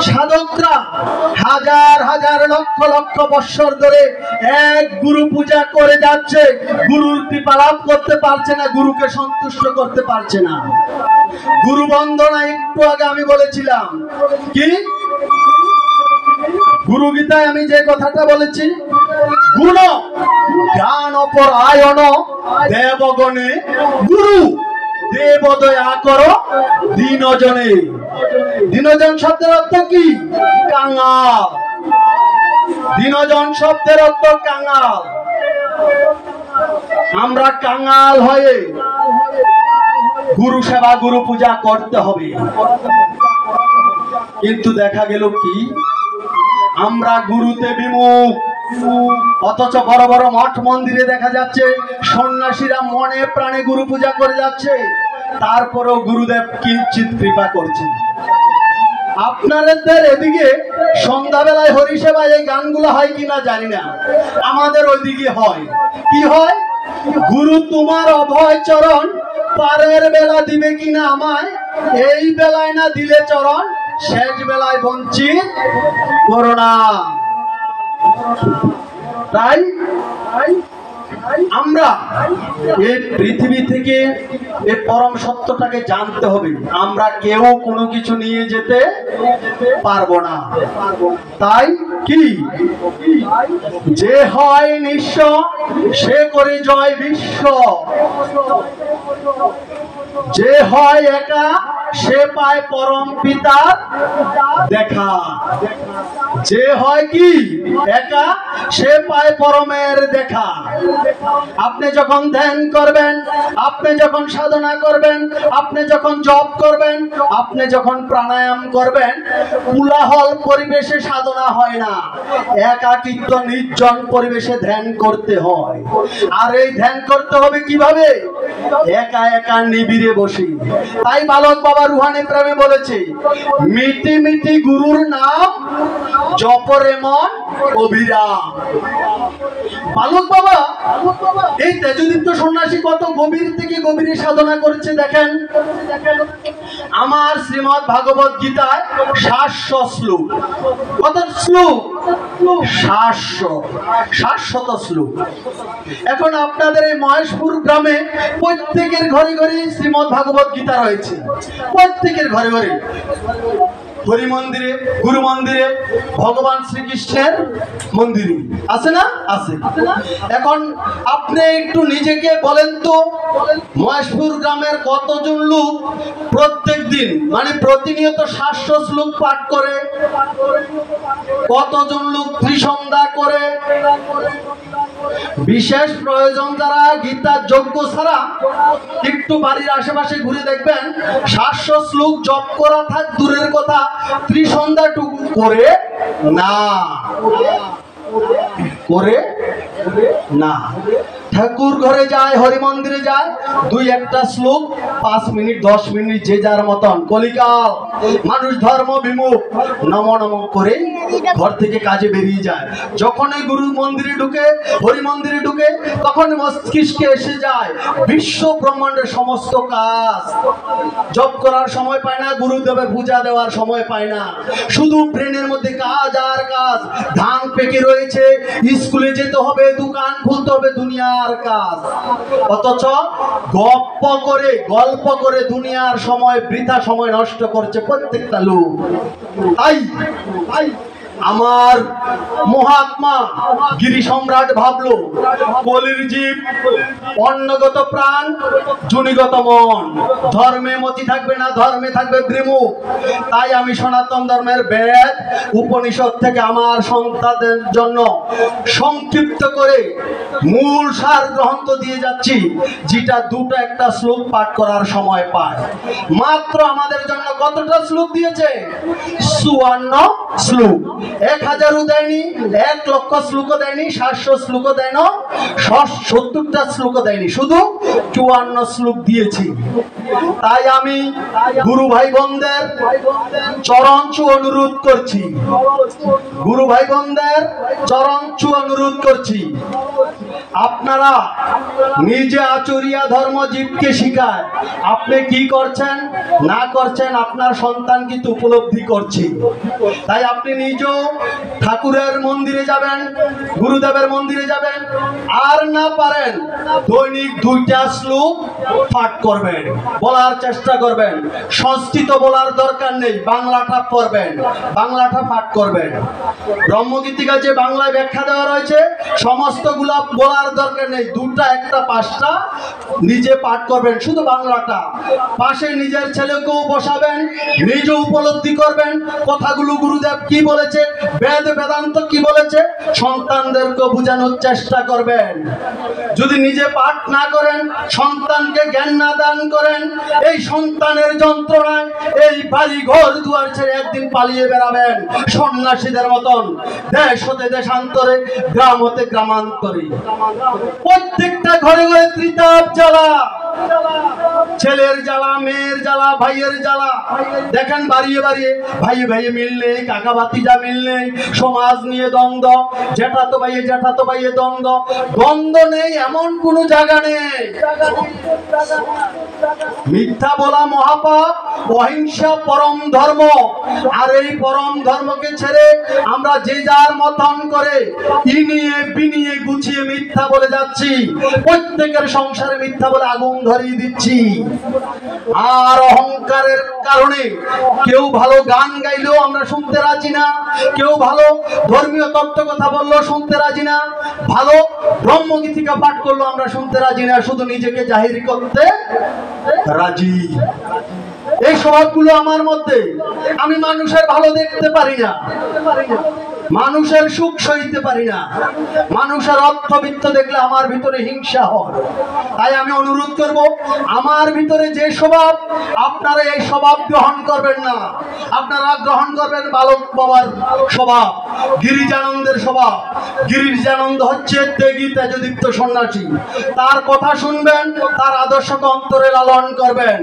সাধকরা হাজার হাজার লক্ষ লক্ষ বৎসর ধরে এক গুরু পূজা করে যাচ্ছে, গুরুর কৃপা লাভ করতে পারছে না, গুরুকে সন্তুষ্ট করতে পারছে না। গুরু বন্দনা একটু আগে আমি বলেছিলাম কি, গুরু গীতায় আমি যে কথাটা বলেছি, গুণ জ্ঞান অপরায়ণ দেবগণে গুরু দেবদয়া করো দীনজনে। দীনজন শব্দের অর্থ কি? কাঙাল। দীনজন শব্দের অর্থ কাঙাল। আমরা কাঙাল হয়ে গুরু সেবা গুরু পূজা করতে হবে। কিন্তু দেখা গেল কি, আমরা গুরুতে বিমুখ। অথচ বড় বড় মঠ মন্দিরে দেখা যাচ্ছে সন্ন্যাসীরা মনে প্রাণে গুরু পূজা করে যাচ্ছে, তারপরেও গুরুদেব কিঞ্চিত কৃপা করছেন। আপনাদের এদিকে সন্ধ্যাবেলায় হরিসেবায় এই গানগুলো হয় কিনা জানি না, আমাদের ওইদিকে হয়। কি হয়? গুরু তোমার অভয় চরণ পারের বেলা দিবে কিনা আমায়, এই বেলায় না দিলে চরণ শেষ বেলায় বঞ্চিত করো না। তাই আমরা এই পৃথিবী থেকে এই পরম সত্যটাকে জানতে হবে। আমরা কেউ কোনো কিছু নিয়ে যেতে পারবো না। তাই কি, যে হয় নিঃস্ব সে করে জয় বিশ্ব, যে হয় একা সে পায় পরম পিতার দেখা। যে হয় কি একা সে পায় পরমের দেখা। আপনি যখন ধ্যান করবেন, আপনি যখন সাধনা করবেন, আপনি যখন জপ করবেন, আপনি যখন প্রাণায়াম করবেন, কোলাহল পরিবেশে সাধনা হয় না, একাকিত্ব নির্জন পরিবেশে ধ্যান করতে হয়। আর এই ধ্যান করতে হবে কিভাবে? একা একা নিবিড়ে বসে। তাই বালক বাবা রুহানি প্রেমে বলেছে, মিটি মিটি গুরুর নাম জপরে মন অবিরাম। বালক বাবা এই তেজদীপ্ত সন্ন্যাসী কত গভীর থেকে গভীরে সাধনা করেছে দেখেন। আমার শ্রীমদ ভাগবত গীতায় 700 শ্লোক। কত শ্লোক? 700 শ্লোক। এখন আপনাদের এই মহেশপুর গ্রামে প্রত্যেকের ঘরে ঘরে শ্রীমদ ভাগবত গীতা রয়েছে, প্রত্যেকের ঘরে ঘরে। হরি মন্দিরে, গুরু মন্দিরে, ভগবান শ্রীকৃষ্ণের মন্দিরে আছে না? আছে। এখন আপনি একটু নিজেকে বলেন তো, মহেশপুর গ্রামের কতজন লোক প্রত্যেক দিন মানে প্রতিনিয়ত 700 শ্লোক পাঠ করে? কতজন লোক ত্রিসন্ধ্যা করে? বিশেষ প্রয়োজন যারা গীতার যজ্ঞ ছাড়া একটু বাড়ির আশেপাশে ঘুরে দেখবেন 700 শ্লোক জপ করা থাক দূরের কথা, ত্রিসন্ধ্যাটুকু করে না, করে না। ঠাকুর ঘরে যায়, হরি মন্দিরে যায়, দুই একটা শ্লোক 5 মিনিট 10 মিনিট যে যার মতন। কলিকাল মানুষ ধর্ম বিমুখ, নম নম করে ঘর থেকে কাজে বেরিয়ে যায়। যখনই গুরু মন্দিরে ঢুকে, হরি মন্দিরে ঢুকে, তখন মস্তিষ্কে এসে যায় বিশ্ব ব্রহ্মাণ্ডের সমস্ত কাজ। জপ করার সময় পায় না, গুরুদেবের পূজা দেওয়ার সময় পায় না, শুধু ব্রেনের মধ্যে কাজ আর কাজ। ধান পেকে রয়েছে, স্কুলে যেতে হবে, দোকান খুলতে হবে, দুনিয়ার কাজ। অথচ গল্প করে দুনিয়ার সময়, বৃথা সময় নষ্ট করছে প্রত্যেকটা লোক। তাই আমার মহাত্মা গিরি সম্রাট ভাবলো, কলির জীব অন্নগত প্রাণ জনিগত মন, ধর্মে মতি থাকবে না, ধর্মে থাকবে বিমুখ। তাই আমি সনাতন ধর্মের বেদ উপনিষদ থেকে আমার সন্তানদের জন্য সংক্ষিপ্ত করে মূল সার গ্রন্থ দিয়ে যাচ্ছি, যেটা দুটো একটা শ্লোক পাঠ করার সময় পায়। মাত্র আমাদের জন্য কতটা শ্লোক দিয়েছে? 54 শ্লোক। 1000ও দেয়নি, 1 লক্ষ শ্লোকও দেয়নি, 700 শ্লোকও দেয় না, 70টা শ্লোকও দেয়নি, শুধু 54 শ্লোক দিয়েছি। তাই আমি গুরু ভাই বোনদের চরণ ছুঁয়ে অনুরোধ করছি, গুরু ভাই বোনদের চরণ ছুঁয়ে অনুরোধ করছি, আপনারা নিজে আচরিয়া ধর্ম জীবকে শিখায়, আপনি কি করছেন না করছেন আপনার সন্তান কিন্তু উপলব্ধি করছে। তাই আপনি নিজেও ঠাকুরের মন্দিরে যাবেন, গুরুদেবের মন্দিরে যাবেন, আর না পারেন দৈনিক 2টা শ্লোক পাঠ করবেন, বলার চেষ্টা করবেন। সংস্কৃত বলার দরকার নেই, বাংলাটা পড়বেন, বাংলাটা পাঠ করবেন। ব্রহ্মগীতিকা যে বাংলায় ব্যাখ্যা দেওয়া রয়েছে সমস্তগুলা বলার দরকার নেই, 2টা 1টা 5টা নিজে পাঠ করবেন, শুধু বাংলাটা। পাশে নিজের ছেলেকেও বসাবেন, নিজে উপলব্ধি করবেন কথাগুলো গুরুদেব কি বলেছে, বেদ বেদান্ত কি বলেছে, সন্তানদেরকে বোঝানোর চেষ্টা করবেন। যদি নিজে পাঠ না করেন, সন্তানকে জ্ঞান না দান করেন, এই সন্তানের যন্ত্রণায় এই বাড়ি ঘর দুয়ার ছেড়ে একদিন পালিয়ে বেড়াবেন সন্ন্যাসীদের মতন, দেশ হতে দেশান্তরে, গ্রাম হতে গ্রামান্তরে। প্রত্যেকটা ঘরে ঘরে ত্রিতাপ জ্বালা, ছেলের জ্বালা, মেয়ের জ্বালা, ভাইয়ের জ্বালা। দেখেন বাড়িয়ে বাড়িয়ে ভাই ভাইয়ে মিল নেই, কাকা ভাতিজা মিল নেই, সমাজ নিয়ে দ্বন্দ্ব, জ্যাঠাতো ভাইয়ে দ্বন্দ্ব। দ্বন্দ্ব নেই এমন কোনো জায়গা নেই। মিথ্যা বলা মহাপাপ, অহিংসা পরম ধর্ম। আর এই পরম ধর্মকে ছেড়ে আমরা যে যার মতন করে ইনিয়ে বিনিয়ে গুছিয়ে মিথ্যা বলে যাচ্ছি, প্রত্যেকের সংসারে মিথ্যা বলে আগুন ধরিয়ে দিচ্ছি। আর অহংকারের কারণে কেউ ভালো গান গাইলেও আমরা শুনতে রাজি না, কেউ ভালো ধর্মীয় তত্ত্ব কথা বললেও শুনতে রাজি না, ভালো ব্রহ্মগীতিকা পাঠ করলেও আমরা শুনতে রাজি না, শুধু নিজেকে জাহির করতে রাজি। এই স্বভাবগুলো আমার মধ্যে। আমি মানুষের ভালো দেখতে পারি না, মানুষের সুখ সইতে পারি না, মানুষের অর্থবিত্ত দেখলে আমার ভিতরে হিংসা হয়। তাই আমি অনুরোধ করব, আমার ভিতরে যে স্বভাব, আপনারা এই স্বভাব গ্রহণ করবেন না। আপনারা গ্রহণ করবেন বালক বাবার স্বভাব, গিরিজানন্দের স্বভাব। গিরিজানন্দ হচ্ছে ত্যাগী তেজদীপ্ত সন্ন্যাসী, তার কথা শুনবেন, তার আদর্শকে অন্তরে লালন করবেন।